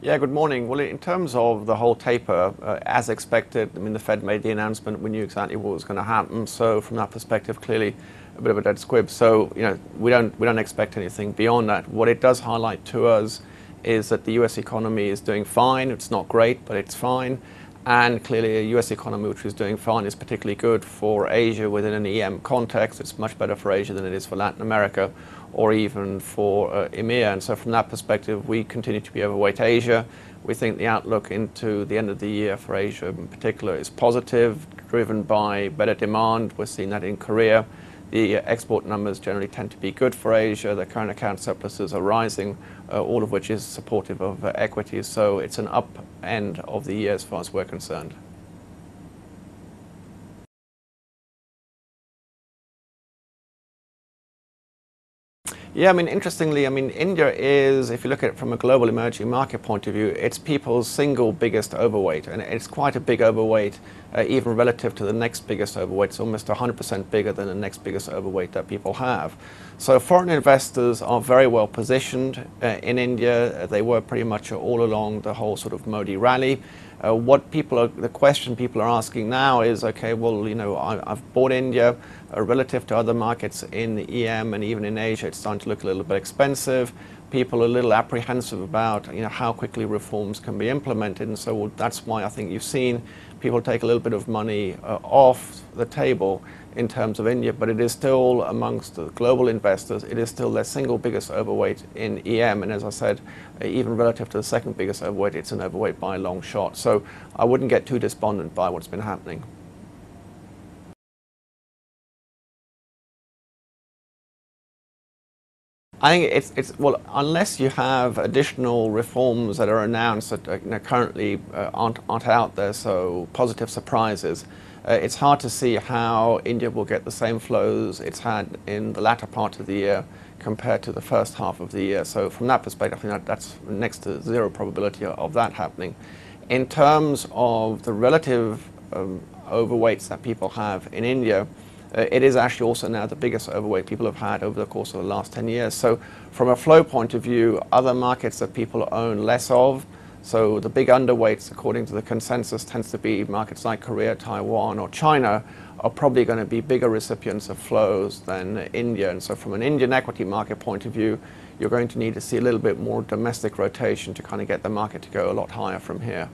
Yeah, good morning. Well, in terms of the whole taper, as expected, I mean, the Fed made the announcement. We knew exactly what was going to happen. So from that perspective, clearly a bit of a dead squib. So, we don't expect anything beyond that. What it does highlight to us is that the US economy is doing fine. It's not great, but it's fine. And clearly a US economy which is doing fine is particularly good for Asia within an EM context. It's much better for Asia than it is for Latin America or even for EMEA. And so from that perspective, we continue to be overweight Asia. We think the outlook into the end of the year for Asia in particular is positive, driven by better demand. We're seeing that in Korea. The export numbers generally tend to be good for Asia. The current account surpluses are rising, all of which is supportive of equities. So it's an up end of the year as far as we're concerned. Yeah, I mean, interestingly, I mean, India is, if you look at it from a global emerging market point of view, it's people's single biggest overweight. And it's quite a big overweight, even relative to the next biggest overweight. It's almost 100% bigger than the next biggest overweight that people have. So foreign investors are very well positioned in India. They were pretty much all along the whole sort of Modi rally. The question people are asking now is, okay, well, I've bought India relative to other markets in the EM and even in Asia. It's starting to look a little bit expensive. People are a little apprehensive about, how quickly reforms can be implemented. And so that's why I think you've seen people take a little bit of money off the table in terms of India, but it is still amongst the global investors, it is still their single biggest overweight in EM. And as I said, even relative to the second biggest overweight, it's an overweight by a long shot. So I wouldn't get too despondent by what's been happening. I think well, unless you have additional reforms that are announced that currently aren't out there, so positive surprises, it's hard to see how India will get the same flows it's had in the latter part of the year compared to the first half of the year. So from that perspective, I think that's next to zero probability of that happening. In terms of the relative overweights that people have in India, it is actually also now the biggest overweight people have had over the course of the last 10 years. So from a flow point of view, other markets that people own less of, so the big underweights, according to the consensus, tends to be markets like Korea, Taiwan, or China, are probably going to be bigger recipients of flows than India. And so from an Indian equity market point of view, you're going to need to see a little bit more domestic rotation to kind of get the market to go a lot higher from here.